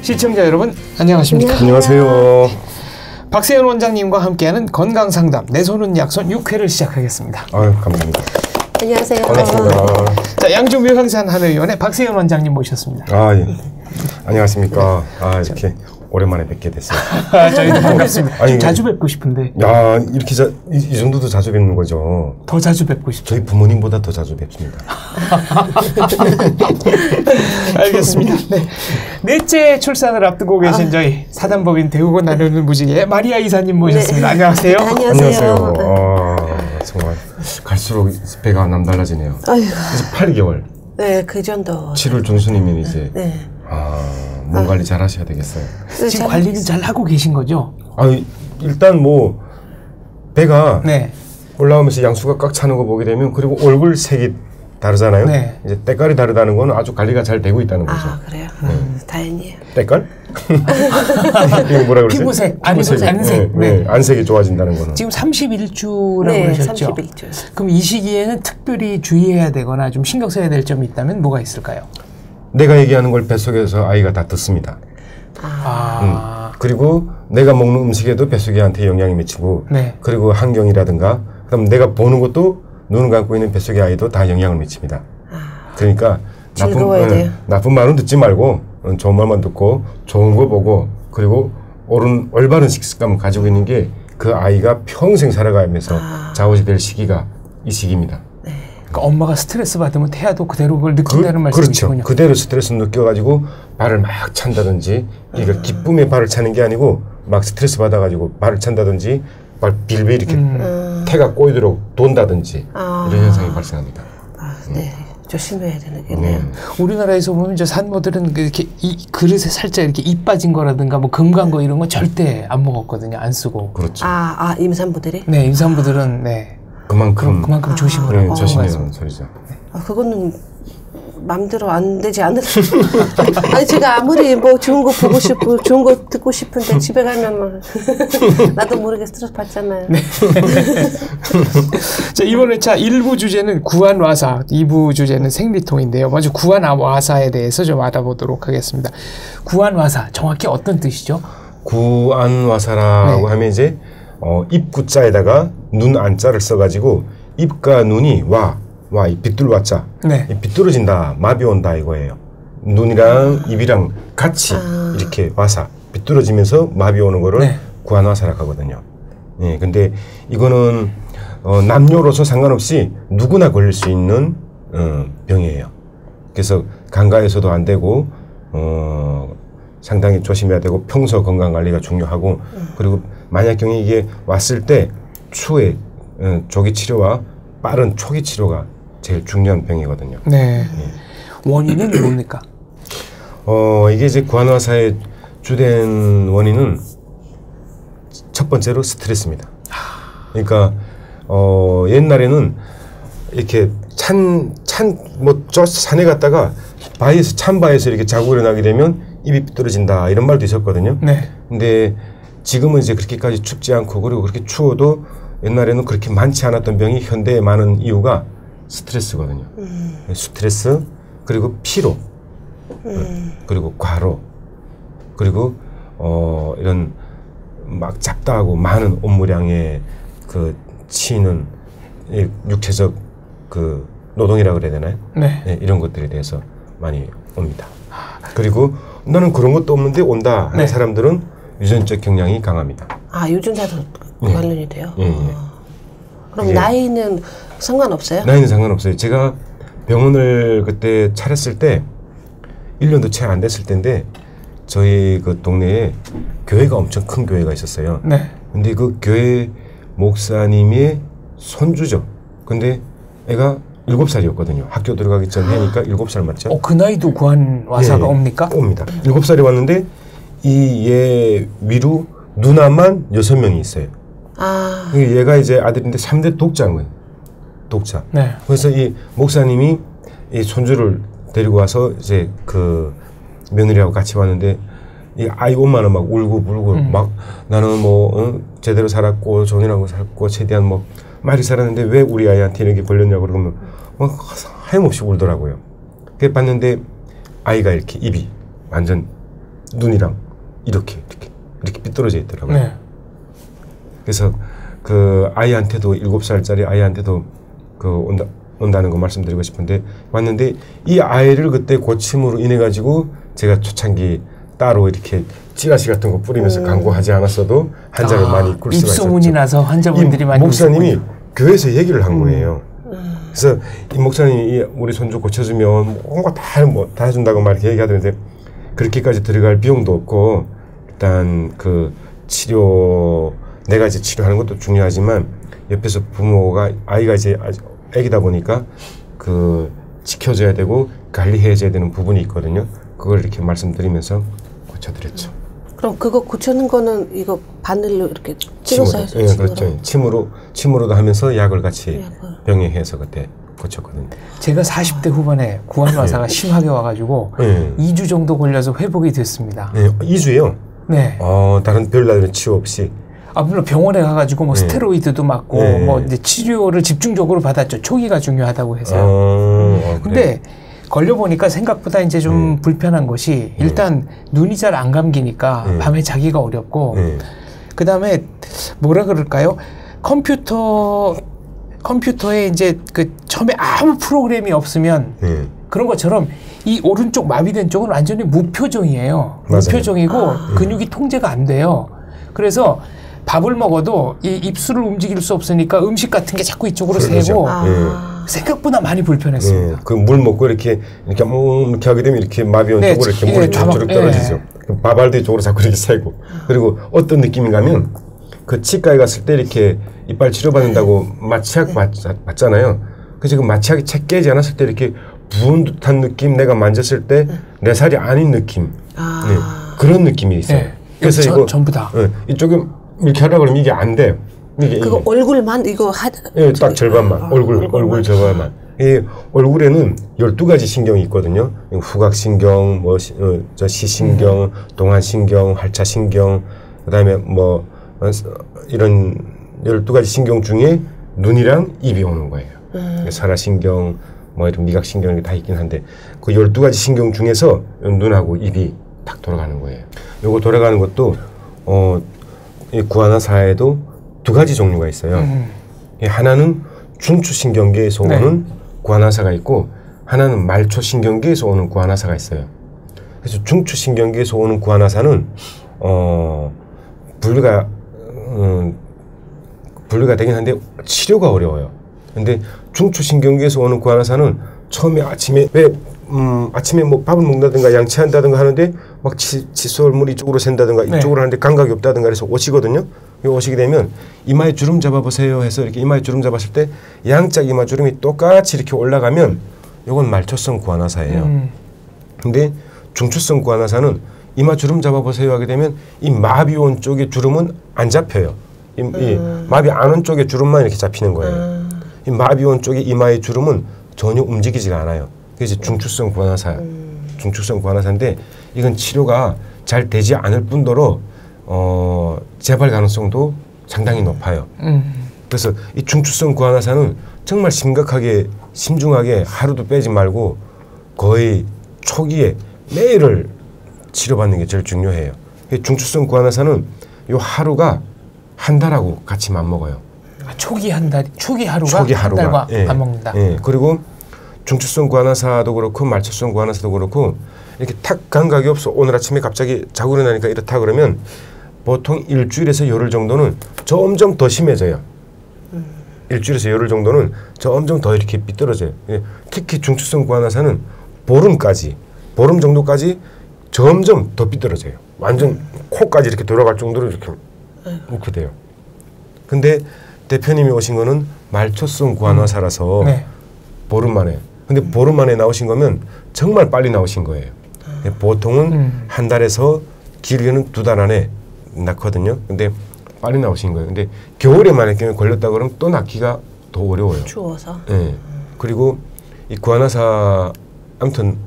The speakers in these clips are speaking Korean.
시청자 여러분 안녕하십니까? 안녕하세요. 박세현 원장님과 함께하는 건강상담 내 손은 약손 6회를 시작하겠습니다. 아유, 감사합니다. 안녕하세요. 반갑습니다. 자, 양주묘상산 한의원의 박세현 원장님 모셨습니다. 아, 예. 안녕하십니까. 아, 이렇게 오랜만에 뵙게 됐어요. 저희도 반갑습니다. 아니, 좀 자주 뵙고 싶은데. 야, 이렇게 이 정도도 자주 뵙는 거죠. 더 자주 뵙고 싶죠. 저희 부모님보다 더 자주 뵙습니다. 알겠습니다. 네. 넷째 출산을 앞두고 계신 저희 사단법인 대우고 나누는 무지개 마리아 이사님 모셨습니다. 네. 안녕하세요. 안녕하세요. 아, 정말 갈수록 배가 남달라지네요. 아이고. 이제 8개월. 네, 그 정도. 7월 중순이면 이제 네. 몸 관리 잘 하셔야 되겠어요. 지금 관리는 잘 하고 계신 거죠? 일단 뭐 배가 네. 올라오면서 양수가 꽉 차는 거 보게 되면, 그리고 얼굴 색이 다르잖아요. 네. 이제 때깔이 다르다는 건 아주 관리가 잘 되고 있다는 거죠. 아, 그래요? 다행이에요. 때깔? 이거 뭐라 그러지? 피부색, 안색. 네. 안색이 좋아진다는 거는. 지금 31주라고 네, 그러셨죠? 31주. 그럼 이 시기에는 특별히 주의해야 되거나 좀 신경 써야 될 점이 있다면 뭐가 있을까요? 내가 얘기하는 걸 뱃속에서 아이가 다 듣습니다. 그리고 내가 먹는 음식에도 뱃속에한테 영향이 미치고, 네. 그리고 환경이라든가, 그다음 내가 보는 것도 눈을 감고 있는 뱃속의 아이도 다 영향을 미칩니다. 그러니까 즐거워야 돼요. 나쁜 말은 듣지 말고 좋은 말만 듣고 좋은 거 보고, 그리고 올바른 식습관을 가지고 있는 게 그 아이가 평생 살아가면서 좌우지 될 시기가 이 시기입니다. 그러니까 엄마가 스트레스 받으면 태아도 그대로 그걸 느낀다는 말씀이시군요. 그렇죠. 그대로 스트레스 느껴가지고 발을 막 찬다든지, 이게 기쁨에 발을 차는 게 아니고 막 스트레스 받아가지고 발을 찬다든지, 발 빌빌 이렇게 태가 꼬이도록 돈다든지 이런 현상이 발생합니다. 네. 조심해야 되겠네요. 우리나라에서 보면 이제 산모들은 이렇게 이 그릇에 살짝 이렇게 입 빠진 거라든가 뭐 금간 거 이런 거 절대 안 먹었거든요. 안 쓰고. 그렇죠. 임산부들이? 네, 임산부들은 네. 그만큼 조심을 하고. 조심해야 소리죠. 그거는 마음대로 안 되지 않을까? 아니, 제가 아무리 뭐 좋은 거 보고 싶고 좋은 거 듣고 싶은데 집에 가면 나도 모르게 스트레스 받잖아요. 네. 자, 이번 회차 1부 주제는 구안와사, 2부 주제는 생리통인데요. 먼저 구안와사에 대해서 좀 알아보도록 하겠습니다. 구안와사, 정확히 어떤 뜻이죠? 구안와사라고 하면 이제 입구자에다가 눈 안자를 써가지고 입과 눈이 이 빗둘 와자, 네. 빗뚤어진다, 마비 온다 이거예요. 눈이랑 입이랑 같이 이렇게 와사, 빗뚤어지면서 마비 오는 거를 네. 구안와사라고 하거든요. 예, 근데 이거는 남녀로서 상관없이 누구나 걸릴 수 있는 병이에요. 그래서 간과해서도 안 되고 상당히 조심해야 되고 평소 건강 관리가 중요하고, 그리고 만약 경에 이게 왔을 때 추후에 조기 치료와 빠른 초기 치료가 제일 중요한 병이거든요. 네. 원인은 뭡니까? 이게 이제 구안와사의 주된 원인은 첫 번째로 스트레스입니다. 그러니까 옛날에는 이렇게 저 산에 갔다가 찬 바위에서 이렇게 자고 일어나게 되면 입이 떨어진다 이런 말도 있었거든요. 네. 근데 지금은 이제 그렇게까지 춥지 않고, 그리고 그렇게 추워도 옛날에는 그렇게 많지 않았던 병이 현대에 많은 이유가 스트레스거든요. 스트레스, 그리고 피로, 그리고 과로, 그리고 이런 막 잡다하고 많은 업무량에 치이는 육체적 노동이라고 그래야 되나요? 네. 네, 이런 것들에 대해서 많이 옵니다. 그리고 나는 그런 것도 없는데 온다 하는 사람들은 유전적 경향이 강합니다. 유전자도 관련이 돼요? 예. 그럼 나이는 상관없어요? 나이는 상관없어요. 제가 병원을 그때 차렸을 때 1년도 채 안 됐을 때인데, 저희 그 동네에 교회가 엄청 큰 교회가 있었어요. 네. 근데 그 교회 목사님의 손주죠. 근데 애가 7살이었거든요. 학교 들어가기 전 해니까 7살 맞죠? 그 나이도 구안와사가 옵니까? 옵니다. 7살이 왔는데 이 얘 위로 누나만 6명이 있어요. 얘가 이제 아들인데 3대 독자인 거예요. 독자. 네. 그래서 이 목사님이 이 손주를 데리고 와서 이제 그 며느리하고 같이 왔는데, 이 아이 엄마는 막 울고 불고 막 나는 제대로 살았고 존이라고 살았고 최대한 많이 살았는데 왜 우리 아이한테 이런 게 걸렸냐고 그러면 하염없이 울더라고요. 그래 봤는데 아이가 이렇게 입이 완전 눈이랑 이렇게 삐뚤어져 있더라고요. 네. 그래서 그 아이한테도 7살짜리 아이한테도 그 온다는 거 말씀드리고 싶은데 왔는데 이 아이를 그때 고침으로 인해 가지고 제가 초창기 따로 이렇게 찌라시 같은 거 뿌리면서 광고하지 않았어도 환자를 많이 꿀 수가 있었죠. 입소문이 나서 환자분들이 많이 목사님이 교회에서 얘기를 한 거예요. 그래서 이 목사님이 우리 손주 고쳐주면 뭔가 다 해준다고 막 이렇게 얘기하던데 그렇게까지 들어갈 비용도 없고 일단 그 치료 내가 이제 치료하는 것도 중요하지만 옆에서 부모가 아이가 이제 애기다 보니까 그 지켜줘야 되고 관리해줘야 되는 부분이 있거든요. 그걸 이렇게 말씀드리면서 고쳐드렸죠. 그럼 그거 고치는 거는 이거 바늘로 이렇게 찍어서 해서 네, 그렇죠. 침으로도 하면서 약을 같이 병행해서 그때 고쳤거든요. 제가 40대 후반에 구안와사가 심하게 와가지고 2주 정도 걸려서 회복이 됐습니다. 네, 2주요? 네. 다른 별다른 치료 없이. 물론 병원에 가가지고 뭐 스테로이드도 맞고 뭐 이제 치료를 집중적으로 받았죠. 초기가 중요하다고 해서. 근데 걸려보니까 생각보다 이제 좀 불편한 것이 일단 눈이 잘 안 감기니까 밤에 자기가 어렵고 그 다음에 뭐라 그럴까요? 컴퓨터에 이제 그 처음에 아무 프로그램이 없으면 그런 것처럼 이 오른쪽 마비된 쪽은 완전히 무표정이에요. 맞아요. 무표정이고 근육이 통제가 안 돼요. 그래서 밥을 먹어도 이 입술을 움직일 수 없으니까 음식 같은 게 자꾸 이쪽으로 새고 생각보다 많이 불편했습니다. 그 물 먹고 이렇게 하게 되면 이렇게 마비온 쪽으로 이렇게 물이 쭉쭉 떨어지죠. 밥알도 쪽으로 자꾸 이렇게 새고. 그리고 어떤 느낌인가 하면 그 치과에 갔을 때 이렇게 이빨 치료받는다고 마취약 맞잖아요. 그래서 그 마취약이 채 깨지 않았을 때 이렇게 부은 듯한 느낌, 내가 만졌을 때 내 살이 아닌 느낌. 그런 느낌이 있어요. 그래서 이거 전부 다. 이쪽에 이렇게 하려고 그러면 이게 안 돼요. 그거 얼굴만 이거 딱 절반만. 얼굴 절반만. 이 얼굴에는 12가지 신경이 있거든요. 후각신경, 시신경, 동안신경, 활차신경, 그다음에 이런 12가지 신경 중에 눈이랑 입이 오는 거예요. 살아신경, 이런 미각신경이 다 있긴 한데 그 12가지 신경 중에서 눈하고 입이 딱 돌아가는 거예요. 요거 돌아가는 것도 이 구안화사에도 2가지 종류가 있어요. 하나는 중추신경계에서 오는 구안화사가 있고 하나는 말초신경계에서 오는 구안화사가 있어요. 그래서 중추신경계에서 오는 구안화사는 분류가 되긴 한데 치료가 어려워요. 근데 중추신경계에서 오는 구안화사는 처음에 아침에 아침에 밥을 먹는다든가 양치한다든가 하는데 막 칫솔물이 이쪽으로 샌다든가 이쪽으로 하는데 감각이 없다든가 해서 오시거든요. 오시게 되면 이마에 주름 잡아보세요 해서 이렇게 이마에 주름 잡았을 때 양짝 이마 주름이 똑같이 이렇게 올라가면 이건 말초성 구안화사예요. 근데 중추성 구안화사는 이마 주름 잡아보세요 하게 되면 이 마비 온 쪽의 주름은 안 잡혀요. 이 마비 안 온 쪽의 주름만 이렇게 잡히는 거예요. 이 마비 온 쪽의 이마의 주름은 전혀 움직이지가 않아요. 그게 이제 중추성 구안화사인데 이건 치료가 잘 되지 않을 뿐더러 재발 가능성도 상당히 높아요. 그래서 이 중추성 구안화사는 정말 심각하게 신중하게 하루도 빼지 말고 거의 초기에 매일을 치료받는 게 제일 중요해요. 중추성 구안화사는 요 하루가 한 달하고 같이 맞먹어요. 초기 하루가 한 달과 안 먹는다. 그리고 중추성 구안화사도 그렇고 말초성 구안화사도 그렇고 이렇게 탁 감각이 없어. 오늘 아침에 갑자기 자고 일어나니까 이렇다 그러면 보통 일주일에서 열흘 정도는 점점 더 심해져요. 일주일에서 열흘 정도는 점점 더 이렇게 삐뚤어져요. 특히 중추성 구안화사는 보름 정도까지 점점 더 삐뚤어져요. 완전 코까지 이렇게 돌아갈 정도로 이렇게 돼요. 근데 대표님이 오신 거는 말초성 구안화사라서 보름 만에. 근데 보름 만에 나오신 거면 정말 빨리 나오신 거예요. 보통은 한 달에서 길게는 2달 안에 낳거든요. 근데 빨리 나오신 거예요. 근데 겨울에 만약에 걸렸다 그러면 또 낳기가 더 어려워요. 추워서. 그리고 이 구안화사 아무튼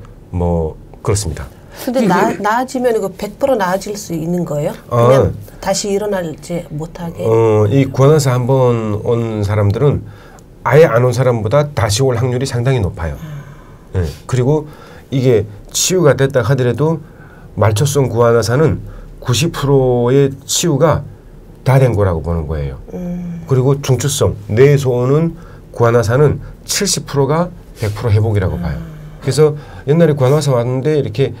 그렇습니다. 근데 나아지면 이거 100% 나아질 수 있는 거예요? 그냥 다시 일어날지 못하게? 이 구안화사 한번 온 사람들은 아예 안 온 사람보다 다시 올 확률이 상당히 높아요. 그리고 이게 치유가 됐다 하더라도 말초성 구안화사는 90%의 치유가 다 된 거라고 보는 거예요. 그리고 중추성, 뇌에서 오는 구안화사는 70%가 100% 회복이라고 봐요. 그래서 옛날에 구안화사 왔는데 이렇게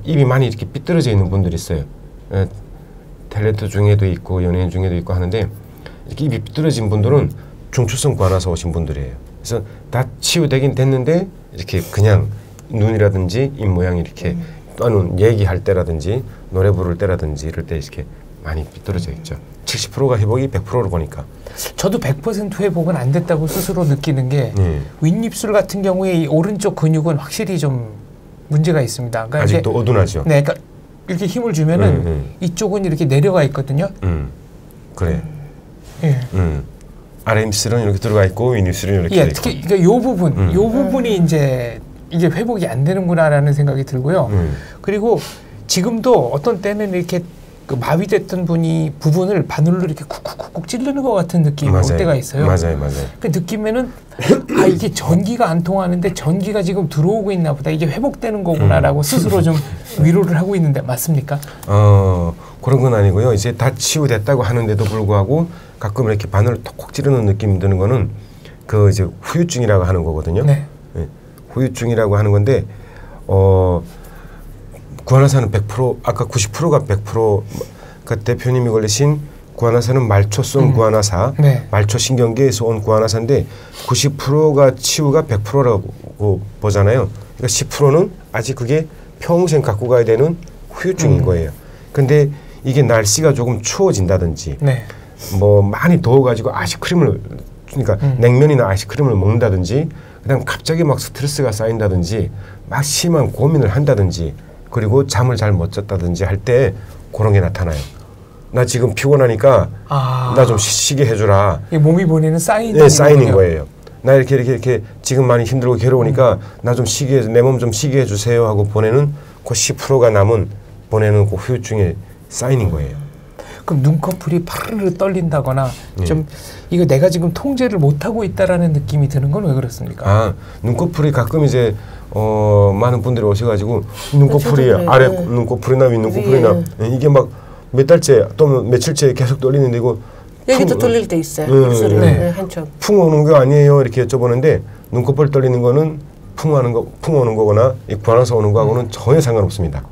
입이 많이 이렇게 삐뚤어져 있는 분들이 있어요. 탤런트 중에도 있고 연예인 중에도 있고 하는데 이렇게 입이 삐뚤어진 분들은 중추성 구안화사 오신 분들이에요. 그래서 다 치유되긴 됐는데 이렇게 그냥 눈이라든지 입 모양이 이렇게 또는 얘기할 때라든지 노래 부를 때라든지 이럴 때 이렇게 많이 삐뚤어져 있죠. 70%가 회복이 100%로 보니까. 저도 100% 회복은 안 됐다고 스스로 느끼는 게 윗입술 같은 경우에 이 오른쪽 근육은 확실히 좀 문제가 있습니다. 그러니까 아직도 어둔하죠. 네, 그러니까 이렇게 힘을 주면은 이쪽은 이렇게 내려가 있거든요. 그래. 예. 아래 입술은 이렇게 들어가 있고 윗 입술은 이렇게 있고. 특히 그러니까 요 부분, 요 부분이 이제 이게 회복이 안 되는구나라는 생각이 들고요. 그리고 지금도 어떤 때는 이렇게 그 마비됐던 부분을 바늘로 이렇게 쿡쿡쿡 찌르는 것 같은 느낌이 올 때가 있어요. 맞아요. 그 느끼면은 이게 전기가 안 통하는데 전기가 지금 들어오고 있나 보다. 이게 회복되는 거구나라고 스스로 좀 위로를 하고 있는데 맞습니까? 그런 건 아니고요. 이제 다 치유됐다고 하는데도 불구하고 가끔 이렇게 바늘을 톡 찌르는 느낌이 드는 거는 그 이제 후유증이라고 하는 거거든요. 네. 후유증이라고 하는 건데 구안화사는 100% 아까 90%가 100% 그 대표님이 걸리신 구안화사는 말초성 구안화사, 말초신경계에서 온 구안화사인데 90%가 치유가 100%라고 보잖아요. 그러니까 10%는 아직 그게 평생 갖고 가야 되는 후유증인 거예요. 근데 이게 날씨가 조금 추워진다든지 뭐 많이 더워가지고 아이스크림을 그러니까 냉면이나 아이스크림을 먹는다든지 그다음 갑자기 막 스트레스가 쌓인다든지 막 심한 고민을 한다든지 그리고 잠을 잘 못 잤다든지 할 때 그런 게 나타나요. 나 지금 피곤하니까 나 좀 쉬게 해주라. 몸이 보내는 사인인 네, 사인인 거예요. 나 이렇게 지금 많이 힘들고 괴로우니까 나 좀 쉬게 내 몸 좀 쉬게 해주세요 하고 보내는 그 10%가 남은 보내는 그 후유증의 사인인 거예요. 그럼 눈꺼풀이 파르르 떨린다거나 좀 이거 내가 지금 통제를 못하고 있다라는 느낌이 드는 건 왜 그렇습니까? 눈꺼풀이 가끔 이제 많은 분들이 오셔가지고 눈꺼풀이 아래 눈꺼풀이나 윗 눈꺼풀이나 이게 막 몇 달째 또는 며칠째 계속 떨리는데 이거 여기도 떨릴 때 있어요. 입술이 한쪽. 풍 오는 거 아니에요? 이렇게 여쭤보는데 눈꺼풀 떨리는 거는 풍 오는 거거나 이 구안화사 오는 거하고는 전혀 상관없습니다.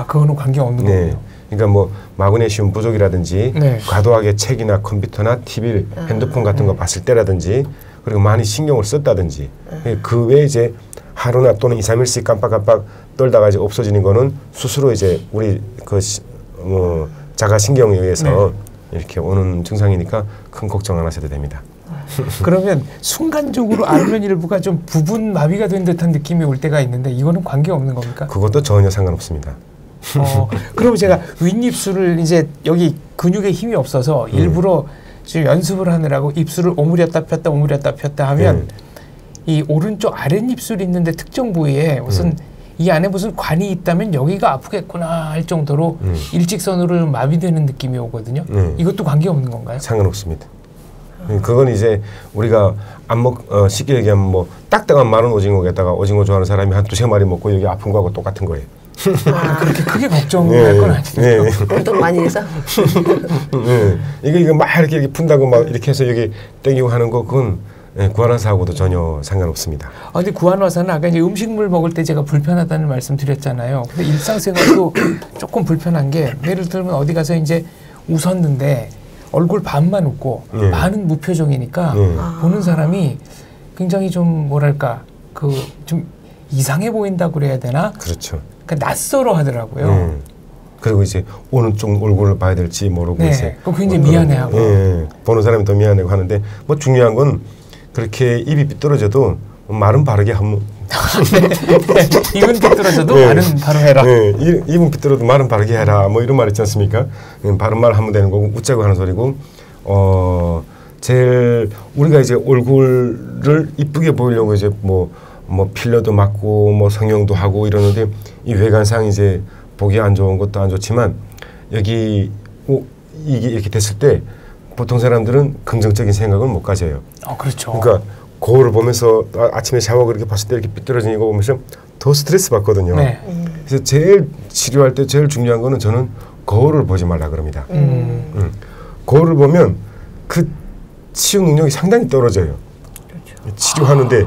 그거는 관계 없는 거예요. 그러니까 뭐 마그네슘 부족이라든지 과도하게 책이나 컴퓨터나 TV, 핸드폰 같은 거 봤을 때라든지 그리고 많이 신경을 썼다든지 그 외에 이제 하루나 또는 2, 3일씩 깜빡깜빡 떨다가 이제 없어지는 거는 스스로 이제 우리 그 자가신경에 의해서 이렇게 오는 증상이니까 큰 걱정 안 하셔도 됩니다. 그러면 순간적으로 안면 일부가 좀 부분 마비가 된 듯한 느낌이 올 때가 있는데 이거는 관계 없는 겁니까? 그것도 전혀 상관없습니다. 그럼 제가 윗입술을 이제 여기 근육에 힘이 없어서 일부러 지금 연습을 하느라고 입술을 오므렸다 폈다 오므렸다 폈다 하면 이 오른쪽 아랫입술이 있는데 특정 부위에 무슨 이 안에 무슨 관이 있다면 여기가 아프겠구나 할 정도로 일직선으로 마비되는 느낌이 오거든요. 이것도 관계없는 건가요? 상관없습니다. 그건 이제 우리가 쉽게 얘기하면 뭐 딱딱한 마른 오징어에다가 오징어 좋아하는 사람이 한 2-3마리 먹고 여기 아픈 거하고 똑같은 거예요. 그렇게 크게 걱정할 건 아니에요. 운동 많이 해서. 이거 막 이렇게 푼다고 막 이렇게 해서 여기 땡기고 하는 거 그건 구안화사하고도 전혀 상관없습니다. 근데 구안화사는 아까 이제 음식물 먹을 때 제가 불편하다는 말씀 드렸잖아요. 근데 일상생활도 조금 불편한 게 예를 들면 어디 가서 이제 웃었는데 얼굴 반만 웃고 반은 무표정이니까 보는 사람이 굉장히 좀 뭐랄까 좀 이상해 보인다고 그래야 되나? 그렇죠. 그러니까 낯설어 하더라고요. 그리고 이제 어느 쪽 얼굴을 봐야 될지 모르고 이제 굉장히 미안해하고 보는 사람이 더 미안해하고 하는데 뭐 중요한 건 그렇게 입이 삐뚤어져도 말은 바르게 하면 입은 삐뚤어져도 말은 바로 해라. 입은 삐뚤어도 말은 바르게 해라. 뭐 이런 말 있지 않습니까? 바른 말 하면 되는 거고 웃자고 하는 소리고 제일 우리가 이제 얼굴을 이쁘게 보이려고 이제 뭐 필러도 맞고 뭐 성형도 하고 이러는데 이 외관상 이제 보기 안 좋은 것도 안 좋지만 여기 이게 이렇게 됐을 때 보통 사람들은 긍정적인 생각을 못 가져요. 그렇죠. 그러니까 거울을 보면서 아침에 샤워 그렇게 봤을 때 이렇게 삐뚤어진 이거 보면서 더 스트레스 받거든요. 그래서 제일 치료할 때 제일 중요한 거는 저는 거울을 보지 말라 그럽니다. 거울을 보면 그 치유 능력이 상당히 떨어져요. 그렇죠. 치료하는데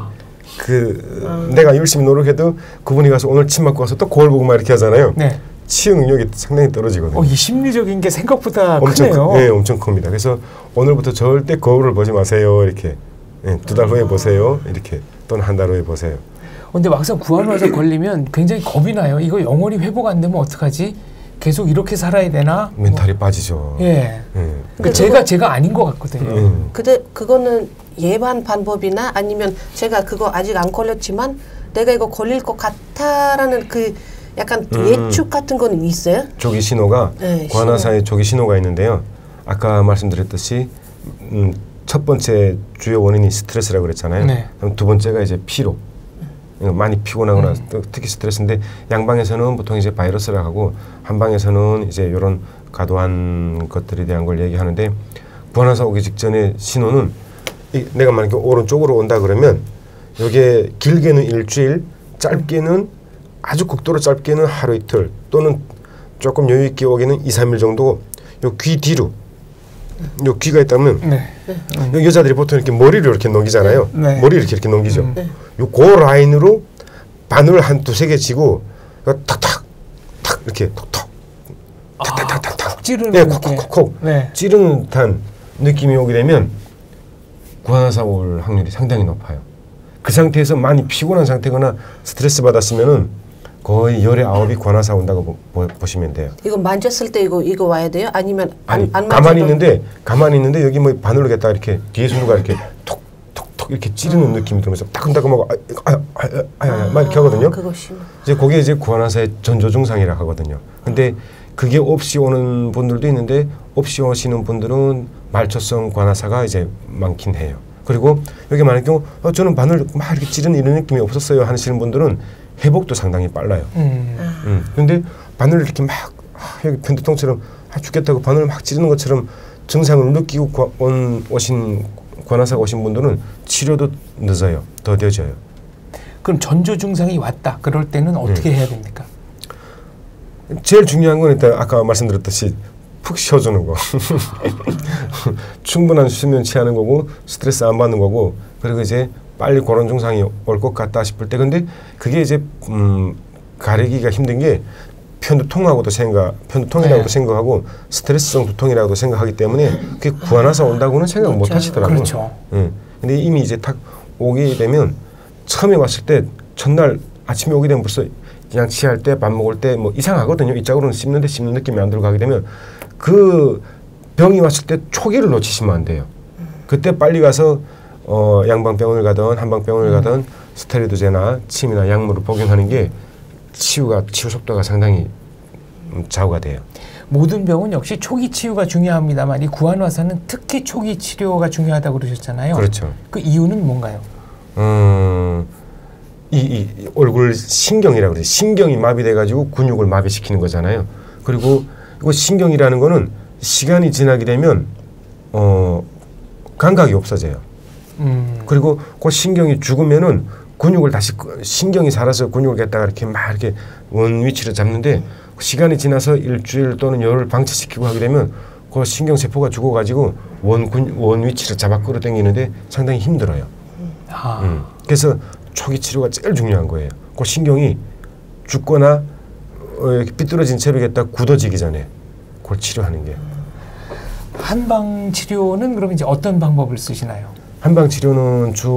내가 열심히 노력해도 그분이 가서 오늘 침 맞고 와서 또 거울 보고 막 이렇게 하잖아요. 네. 치유 능력이 상당히 떨어지거든요. 이 심리적인 게 생각보다 엄청 크네요. 네, 엄청 큽니다. 그래서 오늘부터 절대 거울을 보지 마세요. 이렇게 2달 후에 보세요. 이렇게 또는 한 달 후에 보세요. 근데 막상 구안화사 걸리면 굉장히 겁이 나요. 이거 영원히 회복 안 되면 어떡하지? 계속 이렇게 살아야 되나? 멘탈이 빠지죠. 예. 그러니까 제가 아닌 것 같거든요. 근데 그거는 예방 방법이나 아니면 제가 그거 아직 안 걸렸지만 내가 이거 걸릴 것 같아라는 그 약간 예측 같은 거는 있어요? 조기 신호가 구안화사에 조기 신호가 있는데요. 아까 말씀드렸듯이 첫 번째 주요 원인이 스트레스라고 그랬잖아요. 네. 그럼 두 번째가 이제 피로. 많이 피곤하거나 특히 스트레스인데 양방에서는 보통 이제 바이러스라고 하고 한방에서는 이제 이런 과도한 것들에 대한 걸 얘기하는데 구안화사 오기 직전에 신호는 내가 만약에 오른쪽으로 온다 그러면 이게 길게는 일주일, 짧게는 아주 극도로 짧게는 하루 이틀 또는 조금 여유 있게 오기는 2-3일 정도 요 귀 뒤로 요 귀가 있다면 여자들이 보통 이렇게 머리를 이렇게 넘기잖아요. 머리를 이렇게 넘기죠. 요 그 라인으로 바늘 한 2-3개 쥐고 탁탁 탁 이렇게 톡톡 탁탁탁탁 찌르는 콕콕콕콕 찌르는 듯한 느낌이 오게 되면 구안화사 올 확률이 상당히 높아요. 그 상태에서 많이 피곤한 상태거나 스트레스 받았으면은 거의 열의 9이 구안화사 온다고 보시면 돼요. 이거 만졌을 때 이거 와야 돼요? 아니면 안 가만히 있는데 여기 뭐 바늘로 갖다 이렇게 뒤에 손으로 이렇게 톡톡톡 이렇게 찌르는 느낌이 들면서 따끔따끔하고 막 이렇게 하거든요. 이제 그게 이제 구안화사의 전조 증상이라고 하거든요. 근데 그게 없이 오는 분들도 있는데 없이 오시는 분들은 말초성 구안화사가 이제 많긴 해요. 그리고 여기 만약에 저는 바늘 막 이렇게 찌르는 이런 느낌이 없었어요 하시는 분들은 회복도 상당히 빨라요. 근데 바늘을 이렇게 막 여기 편두통처럼 죽겠다고 바늘을 막 찌르는 것처럼 증상을 느끼고 오신 구안화사가 오신 분들은 치료도 늦어요. 더뎌져요. 그럼 전조 증상이 왔다. 그럴 때는 어떻게 해야 됩니까? 제일 중요한 건 일단 아까 말씀드렸듯이 푹 쉬어주는 거. 충분한 수면 취하는 거고 스트레스 안 받는 거고 그리고 이제 빨리 그런 증상이 올 것 같다 싶을 때 근데 그게 이제 가리기가 힘든 게 편두통이라고도 생각하고 스트레스성 두통이라고도 생각하기 때문에 그게 구안화사 온다고는 생각 못 하시더라고요. 그렇죠. 근데 이미 이제 딱 오게 되면 처음에 왔을 때 첫날 아침에 오게 되면 벌써 그냥 취할 때 밥 먹을 때 뭐 이상하거든요. 이쪽으로는 씹는 느낌이 안 들어가게 되면 그 병이 왔을 때 초기를 놓치시면 안 돼요. 그때 빨리 가서 양방병원을 가든 한방병원을 가든 스테로이드제나 침이나 약물을 복용하는 게 치유 속도가 상당히 좌우가 돼요. 모든 병은 역시 초기 치유가 중요합니다만 이 구안화사는 특히 초기 치료가 중요하다고 그러셨잖아요. 그렇죠. 그 이유는 뭔가요? 이 얼굴 신경이라고 그러죠. 신경이 마비돼가지고 근육을 마비시키는 거잖아요. 그리고 이거 신경이라는 거는 시간이 지나게 되면 감각이 없어져요. 그리고 그 신경이 죽으면은 근육을 다시 신경이 살아서 근육을 갖다가 이렇게 막 이렇게 원 위치를 잡는데 시간이 지나서 일주일 또는 열흘 방치시키고 하게 되면 그 신경 세포가 죽어가지고 원 위치를 잡아 끌어당기는데 상당히 힘들어요. 그래서 초기 치료가 제일 중요한 거예요. 그 신경이 죽거나 이렇게 삐뚤어진 채로 갖다 굳어지기 전에 그걸 치료하는 게. 한방 치료는 그럼 이제 어떤 방법을 쓰시나요? 한방 치료는 주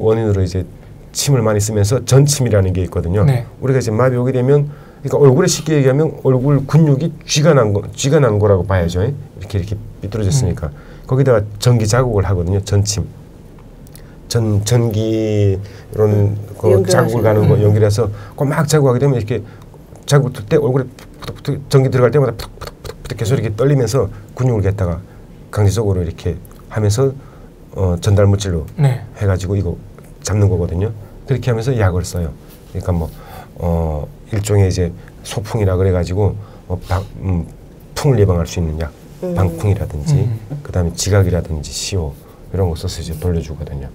원인으로 이제 침을 많이 쓰면서 전침이라는 게 있거든요. 네. 우리가 이제 마비 오게 되면 그러니까 얼굴에 쉽게 얘기하면 얼굴 근육이 쥐가 난 거라고 봐야죠. 이렇게 삐뚤어졌으니까 거기다가 전기 자극을 하거든요. 전침. 전기 이런 그 자국을 가는 거 연결해서 막 자국하게 되면 이렇게 자국 들 때 얼굴에 푸득푸득 전기 들어갈 때마다 푸득푸득 계속 이렇게 떨리면서 근육을 갖다가 강제적으로 이렇게 하면서 전달 물질로 해가지고 이거 잡는 거거든요. 그렇게 하면서 약을 써요. 그러니까 뭐 일종의 이제 소풍이라 그래가지고 풍을 예방할 수 있는 약, 방풍이라든지 그다음에 지각이라든지 시호 이런 거 써서 이제 돌려주거든요.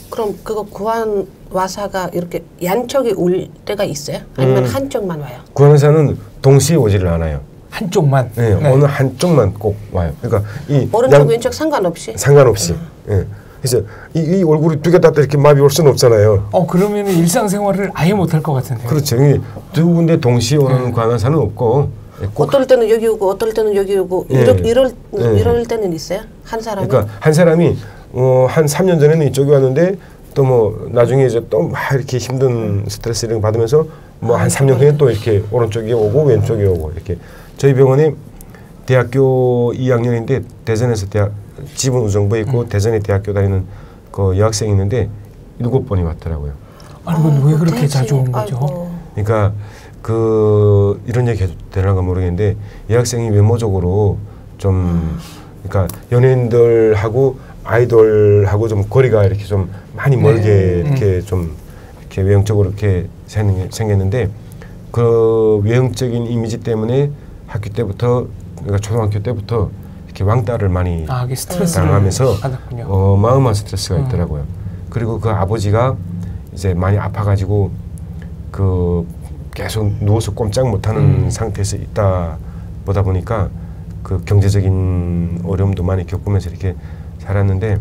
그럼 그거 구안화사가 이렇게 양쪽이 올 때가 있어요? 아니면 한쪽만 와요? 구안화사는 동시에 오지를 않아요. 한쪽만. 네, 어느 한쪽만 꼭 와요. 그러니까 이 오른쪽 왼쪽 상관없이. 상관없이. 예. 그래서 이 얼굴이 두 개 다 이렇게 마비 올 수는 없잖아요. 그러면 일상생활을 아예 못할 것 같은데요. 그렇죠. 두 군데 동시에 오는 구안화사는 없고. 어떨 때는 여기 오고 어떨 때는 여기 오고 이럴 때는 있어요? 한 사람이? 그러니까 한 사람이 한 3년 전에는 이쪽에 왔는데 또 뭐 나중에 이제 또 막 이렇게 힘든 스트레스를 받으면서 뭐 한 3년 후에 또 이렇게 오른쪽에 오고 왼쪽에 오고 이렇게. 저희 병원에 대학교 2학년인데 대전에서 집은 우정부에 있고 대전에 대학교 다니는 그 여학생이 있는데 7번이 왔더라고요. 아니 왜 그렇게 자주 온 거죠? 아이고. 그러니까 이런 얘기 해도 되는가 모르겠는데 여학생이 외모적으로 좀 그러니까 연예인들하고 아이돌하고 좀 거리가 이렇게 좀 많이 멀게 이렇게 좀 이렇게 외형적으로 이렇게 생겼는데 그 외형적인 이미지 때문에 학교 때부터 그러니까 초등학교 때부터 이렇게 왕따를 많이 당하면서 어마어마한 스트레스가 있더라고요. 그리고 그 아버지가 이제 많이 아파가지고 계속 누워서 꼼짝 못하는 상태에서 있다 보다 보니까 그 경제적인 어려움도 많이 겪으면서 이렇게 살았는데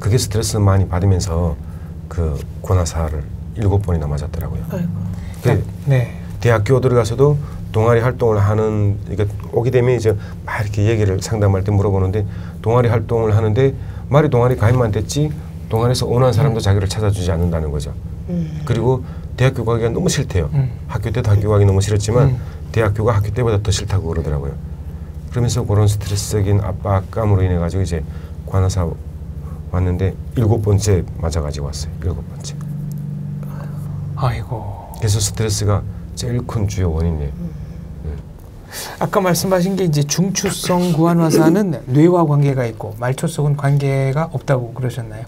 그게 스트레스 많이 받으면서 그 구안화사를 7번이나 맞았더라고요. 대학교 들어가서도 동아리 활동을 하는 오게 되면 이제 막 이렇게 얘기를 상담할 때 물어보는데 동아리 활동을 하는데 말이 동아리 가입만 됐지 동아리에서 원하는 사람도 자기를 찾아주지 않는다는 거죠. 그리고 대학교 가기가 너무 싫대요. 학교 때도 학교 가기 너무 싫었지만 대학교가 학교 때보다 더 싫다고 그러더라고요. 그러면서 그런 스트레스적인 압박감으로 인해 가지고 이제 구안화사 왔는데 7번째 맞아가지고 왔어요. 7번째. 아이고. 그래서 스트레스가 제일 큰 주요 원인이에요. 아까 말씀하신 게 이제 중추성 구안화사는 뇌와 관계가 있고 말초성은 관계가 없다고 그러셨나요?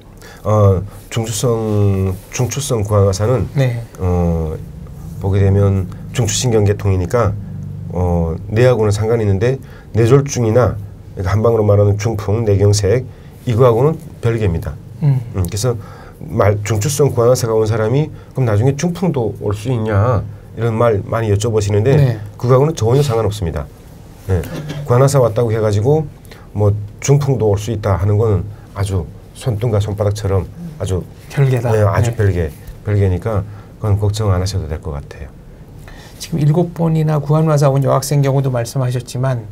중추성 구안화사는 보게 되면 중추신경계통이니까 뇌하고는 상관이 있는데 뇌졸중이나 한방으로 말하는 중풍, 뇌경색 이거하고는 별개입니다. 그래서 중추성 구안화사가 온 사람이 그럼 나중에 중풍도 올 수 있냐 이런 말 많이 여쭤보시는데 그거하고는 전혀 상관없습니다. 구안화사 왔다고 해가지고 뭐 중풍도 올 수 있다 하는 거는 아주 손등과 손바닥처럼 아주 별개다. 아주 별개니까 그건 걱정 안 하셔도 될 것 같아요. 지금 7번이나 구안화사 온 여학생 경우도 말씀하셨지만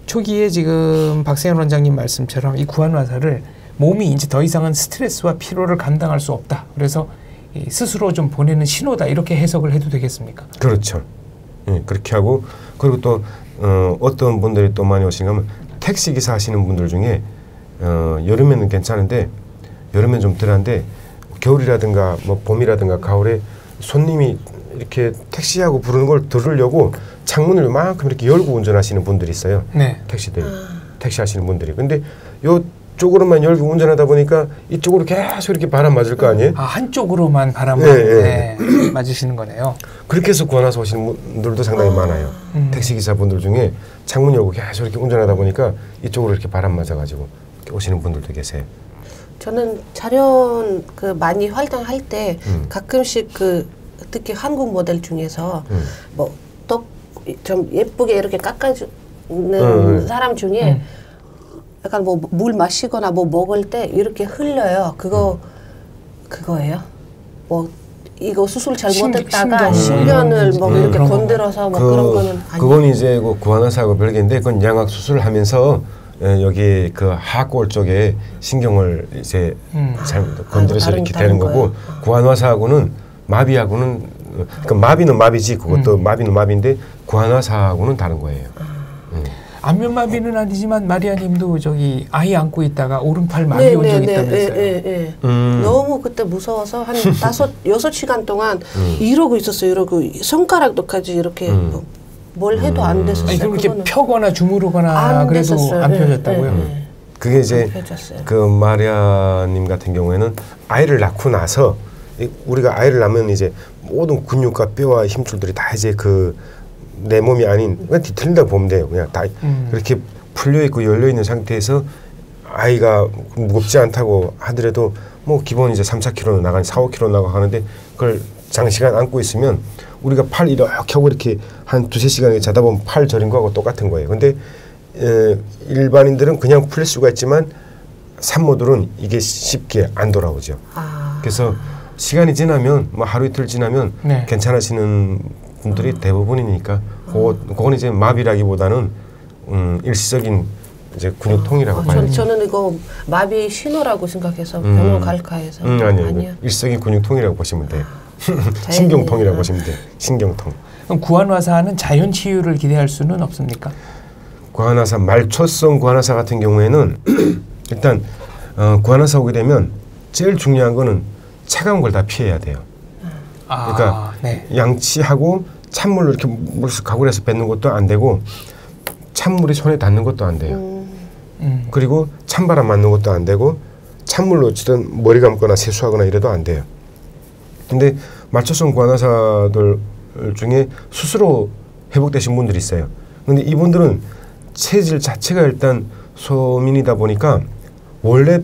초기에 지금 박세현 원장님 말씀처럼 이 구안화사를 몸이 이제 더 이상은 스트레스와 피로를 감당할 수 없다. 그래서 스스로 좀 보내는 신호다. 이렇게 해석을 해도 되겠습니까? 그렇죠. 그렇게 하고 그리고 또 어떤 분들이 또 많이 오시는 건 택시기사 하시는 분들 중에 여름에는 괜찮은데 여름엔 좀 덜한데 겨울이라든가 뭐 봄이라든가 가을에 손님이 이렇게 택시하고 부르는 걸 들으려고 창문을 이만큼 이렇게 열고 운전하시는 분들이 있어요. 택시 하시는 분들이. 근데 요쪽으로만 열고 운전하다 보니까 이쪽으로 계속 이렇게 바람 맞을 거 아니에요? 한쪽으로만 바람을 맞으시는 거네요. 그렇게 해서 구안화사 오시는 분들도 상당히 많아요. 택시기사분들 중에 창문 열고 계속 이렇게 운전하다 보니까 이쪽으로 이렇게 바람 맞아가지고 오시는 분들도 계세요. 저는 촬영 많이 활동할 때 가끔씩 특히 한국 모델 중에서 뭐 또 좀 예쁘게 이렇게 깎아주는 사람 중에 약간 뭐 물 마시거나 뭐 먹을 때 이렇게 흘려요. 그거예요. 뭐 이거 수술 잘못했다가 신경을 뭐 이렇게 건드려서 뭐 그런 거는 아니에요. 그건 이제 구안화사하고 별개인데 그건 양악 수술하면서 여기 그 하골 쪽에 신경을 이제 잘못 건드려서 이렇게 되는 거고 구안화사하고는 마비하고는 그러니까 마비는 마비지 그것도 마비는 마비인데 구안화사하고는 다른 거예요. 안면마비는 아니지만 마리아님도 저기 아이 안고 있다가 오른팔 마비 온 적 있다면서요. 너무 그때 무서워서 한 5-6시간 동안 이러고 있었어요. 이러고 손가락도까지 이렇게 뭘 해도 안 됐었어요. 아니, 그럼 이렇게 펴거나 주무르거나 그래도 됐었어요. 안 펴졌다고요? 그게 이제 그 마리아님 같은 경우에는 아이를 낳고 나서 우리가 아이를 낳으면 이제 모든 근육과 뼈와 힘줄들이 다 이제 내 몸이 아닌 그냥 뒤틀린다고 보면 돼요. 그냥 다 그렇게 풀려 있고 열려 있는 상태에서 아이가 무겁지 않다고 하더라도 뭐 기본 이제 3-4kg 나가는 4-5kg 나가 하는데 그걸 장시간 안고 있으면 우리가 팔 이렇게 하고 이렇게 한 2-3시간 자다 보면 팔 저린 거하고 똑같은 거예요. 근데 일반인들은 그냥 풀릴 수가 있지만 산모들은 이게 쉽게 안 돌아오죠. 그래서 시간이 지나면 뭐 하루 이틀 지나면 네. 괜찮아지는 분들이 대부분이니까 그건 이제 마비라기보다는 일시적인 이제 근육통이라고 봐요. 저는 이거 마비 신호라고 생각해서 병원 갈까 해서 아니요. 일시적인 근육통이라고 보시면 돼요. 신경통이라고 보시면 돼요. 신경통. 그럼 구안화사는 자연 치유를 기대할 수는 없습니까? 구안화사, 말초성 구안화사 같은 경우에는 일단 구안화사 오게 되면 제일 중요한 거는 차가운 걸 다 피해야 돼요. 그러니까 네. 양치하고 찬물로 이렇게 가글에서 뱉는 것도 안 되고 찬물이 손에 닿는 것도 안 돼요. 그리고 찬바람 맞는 것도 안 되고 찬물로 어쨌든 머리 감거나 세수하거나 이래도 안 돼요. 근데 말초성 구안화사들 중에 스스로 회복되신 분들이 있어요. 근데 이분들은 체질 자체가 일단 소민이다 보니까 원래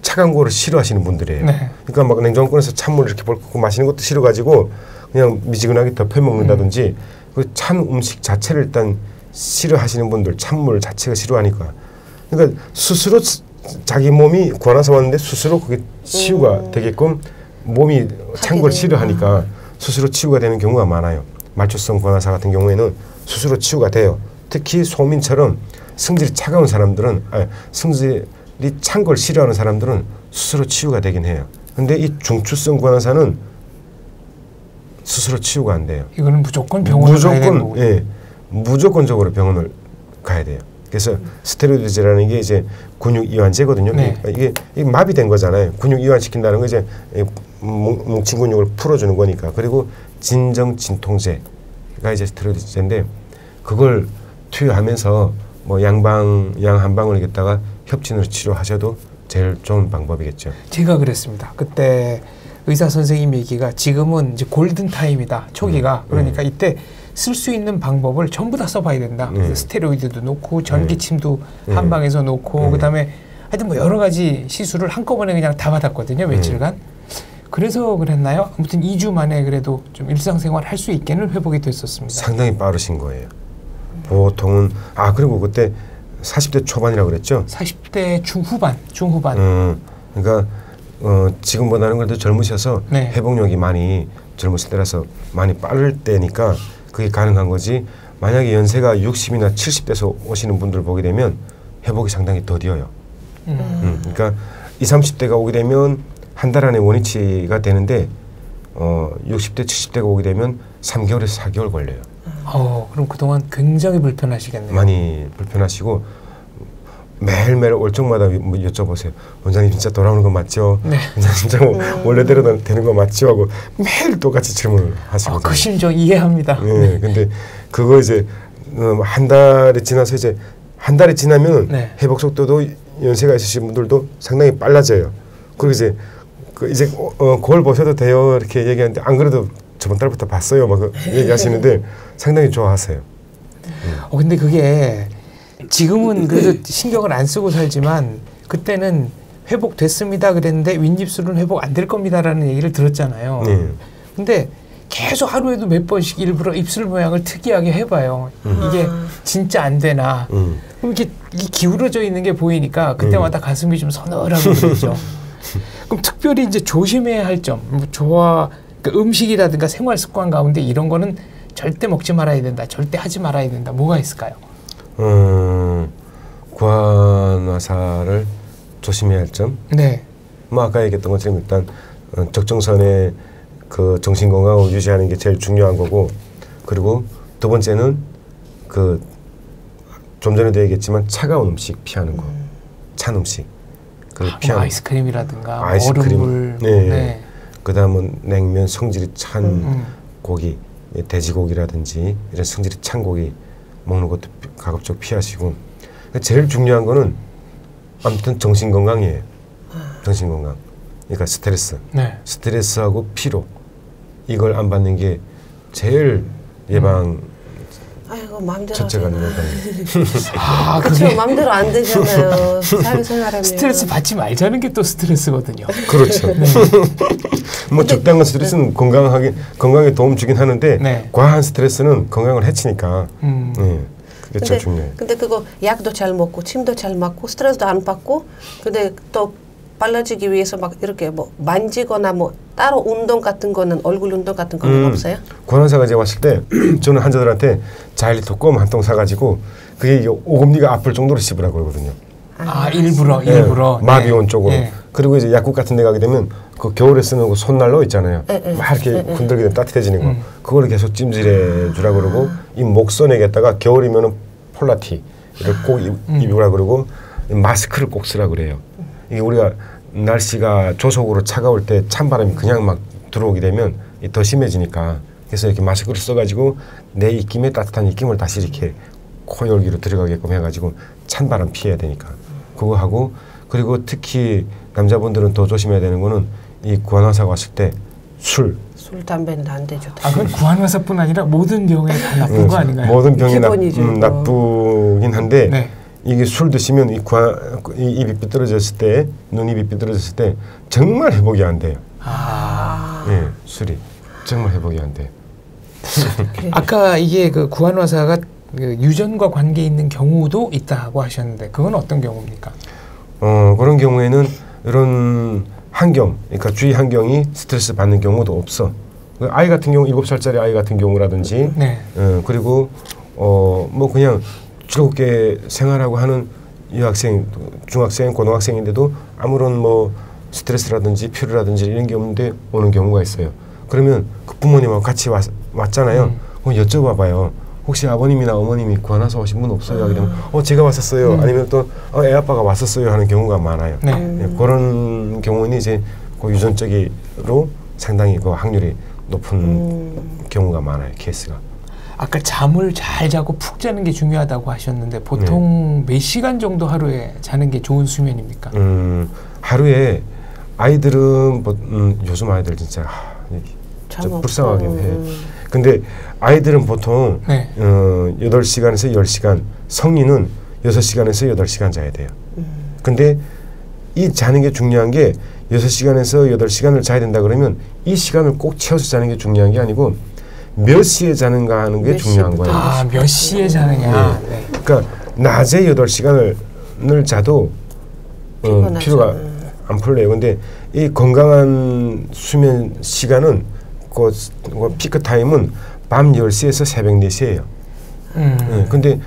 차가운 거를 싫어하시는 분들이에요. 네. 그러니까 막 냉장고 꺼내서 찬물 이렇게 벌컥 마시는 것도 싫어가지고 그냥 미지근하게 덮여 먹는다든지 그 찬 음식 자체를 일단 싫어하시는 분들, 찬물 자체가 싫어하니까. 그러니까 스스로 자기 몸이 구안화사 왔는데 스스로 그게 치유가 되게끔 몸이 찬 걸 싫어하니까 스스로 치유가 되는 경우가 많아요. 말초성 구안화사 같은 경우에는 스스로 치유가 돼요. 특히 소민처럼 성질이 차가운 사람들은 성질이 찬 걸 싫어하는 사람들은 스스로 치유가 되긴 해요. 근데 이 중추성 구안화사는 스스로 치유가 안 돼요. 이거는 무조건 병원을 가야 되는 거군요. 예, 무조건적으로 병원을 가야 돼요. 그래서 스테로이드제라는 게 이제 근육 이완제거든요. 네. 이게 마비된 거잖아요. 근육 이완시킨다는 거 이제 뭉친 근육을 풀어주는 거니까. 그리고 진정 진통제가 이제 스테로이드제인데 그걸 투여하면서 뭐 양 한 방울 갖다가 협진으로 치료하셔도 제일 좋은 방법이겠죠. 제가 그랬습니다. 그때 의사 선생님 얘기가 지금은 이제 골든 타임이다. 초기가. 그러니까 이때 쓸 수 있는 방법을 전부 다 써봐야 된다. 스테로이드도 놓고 전기침도 한 방에서 놓고 그다음에 하여튼 뭐 여러 가지 시술을 한꺼번에 그냥 다 받았거든요. 며칠간. 그래서 그랬나요? 아무튼 2주 만에 그래도 좀 일상생활 할 수 있게는 회복이 됐었습니다. 상당히 빠르신 거예요. 보통은 그리고 그때 40대 초반이라고 그랬죠? 40대 중후반. 그러니까 지금보다는 그래도 젊으셔서 네. 회복력이 많이 젊으실 때라서 많이 빠를 때니까 그게 가능한 거지. 만약에 연세가 60이나 70대에서 오시는 분들 보게 되면 회복이 상당히 더뎌요. 그러니까 20, 30대가 오게 되면 한 달 안에 원위치가 되는데 60대, 70대가 오게 되면 3개월에서 4개월 걸려요. 그럼 그동안 굉장히 불편하시겠네요. 많이 불편하시고 매일매일 올 적마다 뭐 여쭤보세요. 원장님 진짜 돌아오는 거 맞죠? 네. 원장님 진짜 뭐 원래대로 되는 거 맞죠? 하고 매일 똑같이 질문을 하시거든요. 그 심정 이해합니다. 네, 근데 그거 이제 한 달이 지나서 이제 한 달이 지나면 네. 회복 속도도 연세가 있으신 분들도 상당히 빨라져요. 그리고 이제 그걸 보셔도 돼요 이렇게 얘기하는데 안 그래도 저번 달부터 봤어요 막 얘기하시는데 상당히 좋아하세요. 근데 그게 지금은 그래도 신경을 안 쓰고 살지만 그때는 회복됐습니다 그랬는데 윗입술은 회복 안 될 겁니다라는 얘기를 들었잖아요. 근데 계속 하루에도 몇 번씩 일부러 입술 모양을 특이하게 해봐요. 이게 진짜 안 되나. 그럼 이게 기울어져 있는 게 보이니까 그때마다 가슴이 좀 서늘하고 그러죠. 그럼 특별히 이제 조심해야 할 점, 그러니까 음식이라든가 생활 습관 가운데 이런 거는 절대 먹지 말아야 된다, 절대 하지 말아야 된다. 뭐가 있을까요? 구안화사를 조심해야 할 점. 네. 뭐 아까 얘기했던 것처럼 일단 적정선의 그 정신 건강을 유지하는 게 제일 중요한 거고, 그리고 두 번째는 그 좀 전에도 얘기했지만 차가운 음식 피하는 거, 찬 음식. 피하는 아이스크림이라든가 얼음물. 네. 네. 그다음은 냉면, 성질이 찬 고기, 돼지고기라든지 이런 성질이 찬 고기 먹는 것도 가급적 피하시고. 제일 중요한 거는 아무튼 정신 건강이에요. 정신 건강. 그러니까 스트레스. 네. 스트레스하고 피로. 이걸 안 받는 게 제일 예방 아이고 마음대로 첫째가 아니라 그렇죠. 마음대로 안 되잖아요. 사회생활하면 스트레스 받지 말자는 게 또 스트레스거든요. 그렇죠. 네. 뭐 적당한 스트레스는 건강에 도움 주긴 하는데 네. 과한 스트레스는 건강을 해치니까. 네. 그게 제일 중요해요. 근데 그거 약도 잘 먹고 침도 잘 맞고 스트레스도 안 받고 근데 또 빨라지기 위해서 막 이렇게 뭐 만지거나 뭐 따로 운동 같은 거는 얼굴 운동 같은 거는 없어요? 권한사가 이제 왔을 때 저는 환자들한테 자일리 독검 한 통 사가지고 그게 오금니가 아플 정도로 씹으라고 그러거든요. 일부러 마비 온 쪽으로. 그리고 이제 약국 같은 데 가게 되면 그 겨울에 쓰는 그 손난로 있잖아요. 막 이렇게 흔들게 되면 따뜻해지는 거. 그거를 계속 찜질해 주라 그러고 이 목선에다가 겨울이면은 폴라티를 꼭 입으라 그러고 마스크를 꼭 쓰라 그래요. 이게 우리가 날씨가 조속으로 차가울 때 찬바람이 그냥 막 들어오게 되면 더 심해지니까 그래서 이렇게 마스크를 써가지고 내 입김에 따뜻한 입김을 다시 이렇게 코열기로 들어가게끔 해가지고 찬바람 피해야 되니까 그거 하고 그리고 특히 남자분들은 더 조심해야 되는 거는 이 구안화사가 왔을 때 술, 담배는 안 되죠. 그건 구안화사뿐 아니라 모든 병에 다 나쁜 거 아닌가요? 모든 병이 나쁘긴 한데 네. 이게 술 드시면 이 입이 삐뚤어졌을 때, 눈입이 삐뚤어졌을 때 정말 회복이 안 돼요. 예, 술이 정말 회복이 안 돼요. 아까 이게 그 구안화사가 그 유전과 관계 있는 경우도 있다고 하셨는데 그건 어떤 경우입니까? 그런 경우에는 이런 환경, 그러니까 주위 환경이 스트레스 받는 경우도 없어. 아이 같은 경우 7살짜리 아이 같은 경우라든지, 네. 그리고 뭐 그냥 즐겁게 생활하고 하는 유학생, 중학생, 고등학생인데도 아무런 뭐 스트레스라든지 피로라든지 이런 게 없는데 오는 경우가 있어요. 그러면 그 부모님하고 같이 왔잖아요. 그럼 여쭤봐봐요. 혹시 아버님이나 어머님이 구안화사 오신 분 없어요? 그러면 제가 왔었어요. 아니면 또 애 아빠가 왔었어요 하는 경우가 많아요. 네. 그런 경우는 이제 그 유전적으로 상당히 그 확률이 높은 경우가 많아요. 케이스가. 아까 잠을 잘 자고 푹 자는 게 중요하다고 하셨는데 보통 몇 시간 정도 하루에 자는 게 좋은 수면입니까? 하루에 아이들은 요즘 아이들 진짜 좀 불쌍하게 해. 근데 아이들은 보통 8시간에서 10시간, 성인은 6시간에서 8시간 자야 돼요. 근데 이 자는 게 중요한 게 6시간에서 8시간을 자야 된다 그러면 이 시간을 꼭 채워서 자는 게 중요한 게 아니고 몇 시에 자는가 하는 게 중요한 거예요. 몇 시에 자느냐. 네. 그러니까 낮에 8시간을 자도 피로가 안 풀려요. 근데 이 건강한 수면 시간은 그 피크 타임은 밤 10시에서 새벽 4시예요. 근데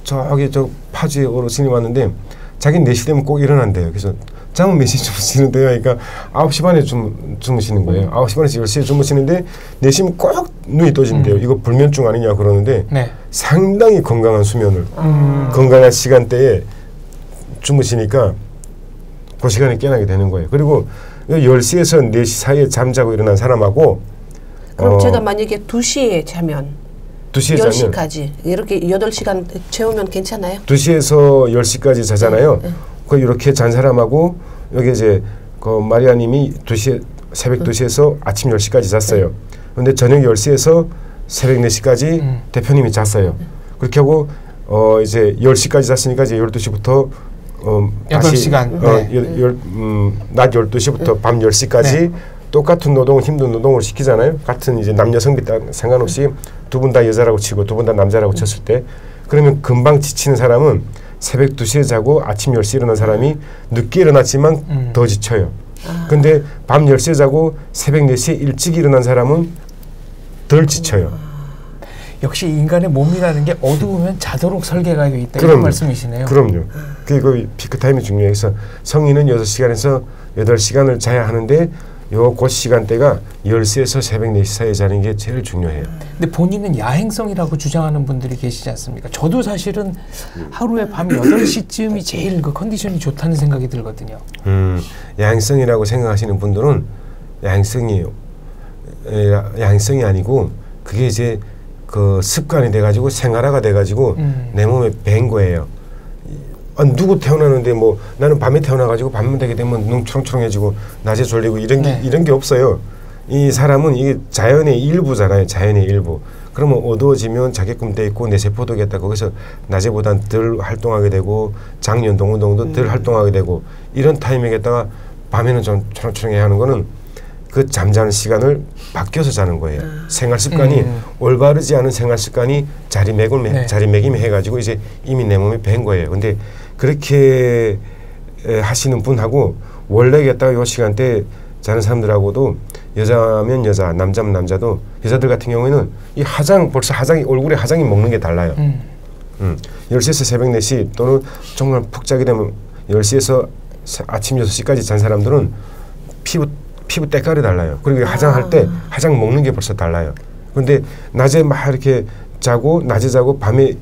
저기 저 파주에 어르신이 왔는데 자기는 4시 되면 꼭 일어난대요. 그래서 잠은 몇 시에 주무시는데요? 그러니까 9시 반에 주무시는 거예요. 9시 반에서 10시에 주무시는데 4시면 꼭 눈이 떠진대요. 이거 불면증 아니냐 그러는데 상당히 건강한 수면을 건강한 시간대에 주무시니까 그 시간에 깨어나게 되는 거예요. 그리고 10시에서 4시 사이에 잠자고 일어난 사람하고 그럼 제가 만약에 2시에 자면 2시에 10시까지 이렇게 8시간 채우면 괜찮아요? 2시에서 10시까지 자잖아요. 그 이렇게 잔 사람하고 여기 이제 그 마리아님이 새벽 2시에서 아침 10시까지 잤어요. 그런데 저녁 10시에서 새벽 4시까지 대표님이 잤어요. 그렇게 하고 이제 10시까지 잤으니까 이제 12시부터 다시 8시간 낮 12시부터 밤 10시까지 똑같은 노동, 힘든 노동을 시키잖아요. 같은 이제 남녀 성비 상관없이 두 분 다 여자라고 치고 두 분 다 남자라고 쳤을 때 그러면 금방 지치는 사람은 새벽 2시에 자고 아침 10시에 일어난 사람이 늦게 일어났지만 더 지쳐요. 근데 밤 10시에 자고 새벽 4시에 일찍 일어난 사람은 덜 지쳐요. 역시 인간의 몸이라는 게 어두우면 자도록 설계가 되어 있다. 그럼요. 이런 말씀이시네요. 그럼요. 그 피크 타임이 중요해서 성인은 6시간에서 8시간을 자야 하는데 그 시간대가 10시에서 새벽 4시 사이에 자는 게 제일 중요해요. 근데 본인은 야행성이라고 주장하는 분들이 계시지 않습니까? 저도 사실은 하루에 밤 8시쯤이 제일 그 컨디션이 좋다는 생각이 들거든요. 야행성이라고 생각하시는 분들은 야행성이 아니고 그게 이제 그 습관이 돼가지고 생활화가 돼가지고 내 몸에 밴 거예요. 누구 태어나는데 뭐 나는 밤에 태어나가지고 밤만 되게 되면 눈 초롱초롱해지고 낮에 졸리고 이런 게 없어요. 이 사람은 이게 자연의 일부잖아요. 자연의 일부. 그러면 어두워지면 자괴감 돼 있고 내 세포도 겠다. 거기서 낮에보단 덜 활동하게 되고 장년 동운동도 덜 활동하게 되고 이런 타이밍에다가 밤에는 좀 초롱초롱해야 하는 거는 그 잠자는 시간을 바뀌어서 자는 거예요. 생활 습관이 올바르지 않은 생활 습관이 자리매김 해가지고 이제 이미 내 몸에 밴 거예요. 근데 그렇게 하시는 분하고 원래 겠다가 요 시간대 자는 사람들하고도 여자면 여자, 남자면 남자도 여자들 같은 경우에는 이 벌써 화장이 얼굴에 화장이 먹는 게 달라요. 10시에서 새벽 4시 또는 정말 푹 자게 되면 10시에서 아침 6시까지 잔 사람들은 피부 때깔이 달라요. 그리고 화장할 때 화장 먹는 게 벌써 달라요. 근데 낮에 막 이렇게 자고 낮에 자고 밤에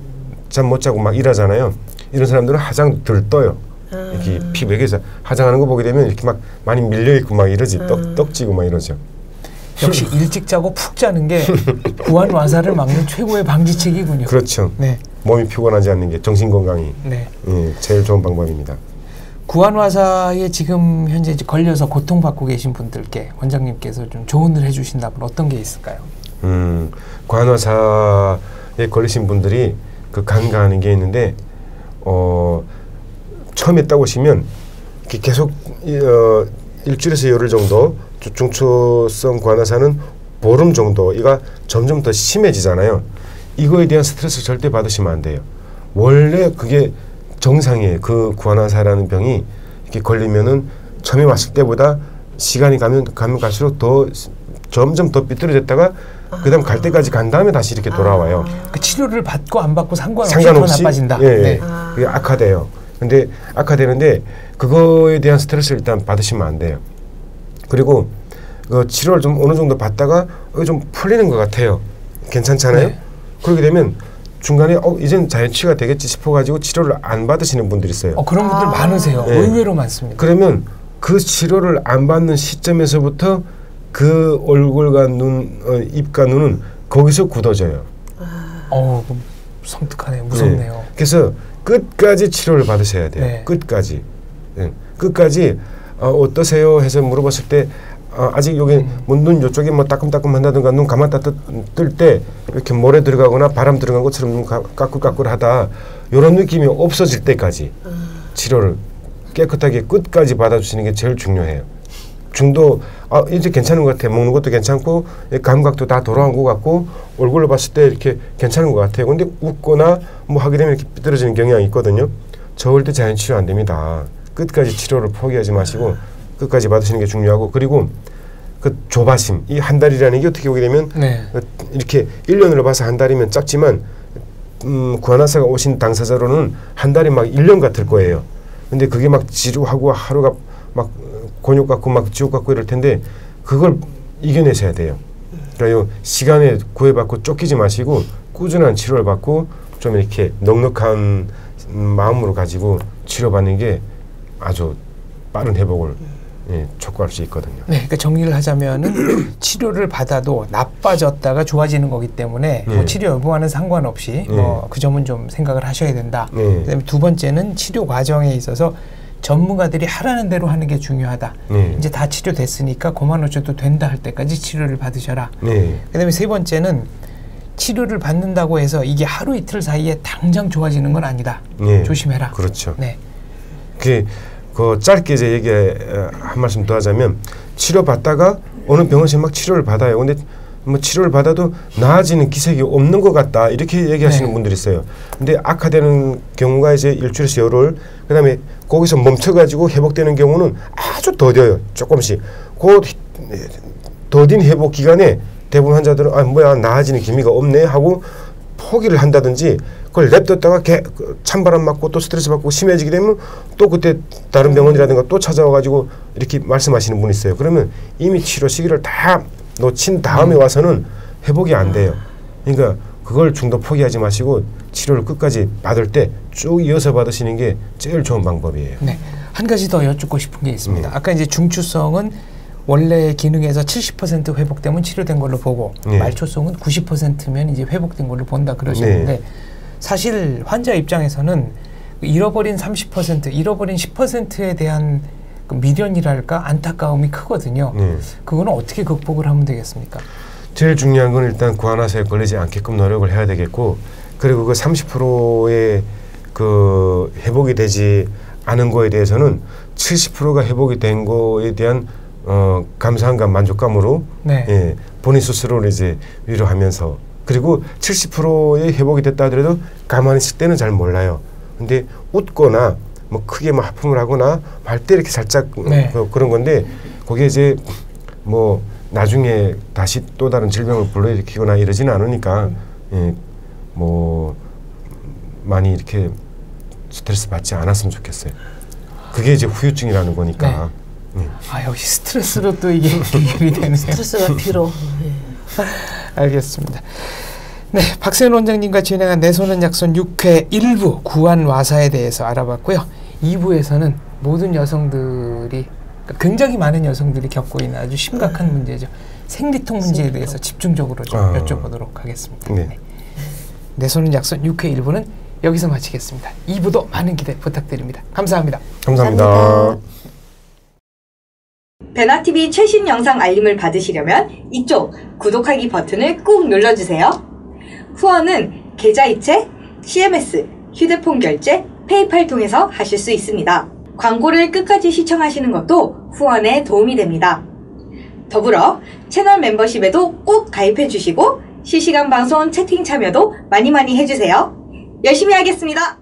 잠 못 자고 막 일하잖아요. 이런 사람들은 화장 덜 떠요. 이렇게 피부에 화장하는 거 보게 되면 이렇게 막 많이 밀려 있고 막 이러지 떡지고 막 이러죠. 역시 일찍 자고 푹 자는 게 구안 와사를 막는 최고의 방지책이군요. 그렇죠. 네. 몸이 피곤하지 않는 게 정신 건강이 네. 제일 좋은 방법입니다. 구안 와사에 지금 현재 걸려서 고통받고 계신 분들께 원장님께서 좀 조언을 해주신다면 어떤 게 있을까요? 구안 와사에 걸리신 분들이 그 간과하는 게 있는데 처음에 딱 오시면 계속 일주일에서 열흘 정도 중추성 구안화사는 보름 정도 이가 점점 더 심해지잖아요. 이거에 대한 스트레스 절대 받으시면 안 돼요. 원래 그게 정상이에요. 그 구안화사라는 병이 이렇게 걸리면은 처음에 왔을 때보다 시간이 가면 갈수록 더 점점 더 삐뚤어졌다가 그다음 갈 때까지 간 다음에 다시 이렇게 돌아와요. 그 치료를 받고 안 받고 상관없이 더 나빠진다. 예, 네. 그게 악화돼요. 근데 악화되는데 그거에 대한 스트레스를 일단 받으시면 안 돼요. 그리고 그 치료를 좀 어느 정도 받다가 좀 풀리는 것 같아요. 괜찮잖아요. 네. 그렇게 되면 중간에 이젠 자연치유가 되겠지 싶어가지고 치료를 안 받으시는 분들이 있어요. 그런 분들 많으세요. 네. 의외로 많습니다. 그러면 그 치료를 안 받는 시점에서부터 그 얼굴과 눈, 입과 눈은 거기서 굳어져요. 섬뜩하네요. 무섭네요. 네. 그래서 끝까지 치료를 받으셔야 돼요. 네. 끝까지. 네. 끝까지 어떠세요? 해서 물어봤을 때 아직 여기 눈 이쪽에 뭐 따끔따끔 한다든가 눈 감았다 뜰 때 이렇게 모래 들어가거나 바람 들어간 것처럼 눈 까끌까끌하다 이런 느낌이 없어질 때까지 치료를 깨끗하게 끝까지 받아주시는 게 제일 중요해요. 중도 이제 괜찮은 것 같아요. 먹는 것도 괜찮고 감각도 다 돌아온 것 같고 얼굴로 봤을 때 이렇게 괜찮은 것 같아요. 근데 웃거나 뭐 하게 되면 이렇게 삐뚤어지는 경향이 있거든요. 절대 자연 치료 안 됩니다. 끝까지 치료를 포기하지 마시고 끝까지 받으시는 게 중요하고 그리고 그 조바심 이 한 달이라는 게 어떻게 보게 되면 이렇게 1년으로 봐서 한 달이면 작지만 구안화사가 오신 당사자로는 한 달이 막 1년 같을 거예요. 근데 그게 막 지루하고 하루가 막 곤욕 같고 막 지옥 같고 이럴 텐데 그걸 이겨내셔야 돼요. 그러니까 시간에 구애받고 쫓기지 마시고 꾸준한 치료를 받고 좀 이렇게 넉넉한 마음으로 가지고 치료받는 게 아주 빠른 회복을 촉구할 수 있거든요. 네, 그러니까 정리를 하자면은 치료를 받아도 나빠졌다가 좋아지는 거기 때문에 뭐 치료 여부와는 상관없이 그 점은 좀 생각을 하셔야 된다. 그다음에 두 번째는 치료 과정에 있어서 전문가들이 하라는 대로 하는 게 중요하다. 이제 다 치료됐으니까 그만 어쩌도 된다 할 때까지 치료를 받으셔라. 그다음에 세 번째는 치료를 받는다고 해서 이게 하루 이틀 사이에 당장 좋아지는 건 아니다. 조심해라. 그렇죠. 네. 그 짧게 이제 얘기 한 말씀 더 하자면 치료 받다가 어느 병원에서 막 치료를 받아요. 근데 뭐 치료를 받아도 나아지는 기색이 없는 것 같다 이렇게 얘기하시는 분들이 있어요. 근데 악화되는 경우가 이제 일주일에서 열흘, 그다음에 거기서 멈춰가지고 회복되는 경우는 아주 더뎌요. 조금씩. 그 더딘 회복 기간에 대부분 환자들은 뭐야 나아지는 기미가 없네 하고 포기를 한다든지 그걸 냅뒀다가 찬바람 맞고 또 스트레스 받고 심해지게 되면 또 그때 다른 병원이라든가 또 찾아와가지고 이렇게 말씀하시는 분이 있어요. 그러면 이미 치료 시기를 다 놓친 다음에 와서는 회복이 안 돼요. 그러니까 그걸 중도 포기하지 마시고 치료를 끝까지 받을 때 쭉 이어서 받으시는 게 제일 좋은 방법이에요. 네, 한 가지 더 여쭙고 싶은 게 있습니다. 아까 이제 중추성은 원래 기능에서 70% 회복되면 치료된 걸로 보고 말초성은 90%면 이제 회복된 걸로 본다 그러셨는데 사실 환자 입장에서는 잃어버린 30%, 잃어버린 10%에 대한 그 미련이랄까 안타까움이 크거든요. 그거는 어떻게 극복을 하면 되겠습니까? 제일 중요한 건 일단 구안화사에 걸리지 않게끔 노력을 해야 되겠고, 그리고 그 30%의 그 회복이 되지 않은 거에 대해서는 70%가 회복이 된 거에 대한 감사함과 만족감으로 네. 예, 본인 스스로를 이제 위로하면서, 그리고 70%의 회복이 됐다 하더라도 가만히 있을 때는 잘 몰라요. 근데 웃거나 뭐 크게 뭐 하품을 하거나 할 때 이렇게 살짝 네. 그런 건데, 그게 이제 뭐 나중에 다시 또 다른 질병을 불러일으키거나 이러지는 않으니까 예, 뭐 많이 이렇게 스트레스 받지 않았으면 좋겠어요. 그게 이제 후유증이라는 거니까. 네. 아, 역시 스트레스로 또 이게 해결이 되네요. 스트레스가 피로. 알겠습니다. 네, 박세현 원장님과 진행한 내 손은 약손 6회 1부 구안화사에 대해서 알아봤고요. 2부에서는 모든 여성들이, 굉장히 많은 여성들이 겪고 있는 아주 심각한 문제죠. 생리통 문제에 대해서 집중적으로 좀 여쭤보도록 하겠습니다. 네. 네. 내 손은 약손 6회 1부는 여기서 마치겠습니다. 2부도 많은 기대 부탁드립니다. 감사합니다. 감사합니다. 배나TV 최신 영상 알림을 받으시려면 이쪽 구독하기 버튼을 꾹 눌러주세요. 후원은 계좌이체, CMS, 휴대폰 결제, 페이팔 통해서 하실 수 있습니다. 광고를 끝까지 시청하시는 것도 후원에 도움이 됩니다. 더불어 채널 멤버십에도 꼭 가입해 주시고 실시간 방송 채팅 참여도 많이 해주세요. 열심히 하겠습니다.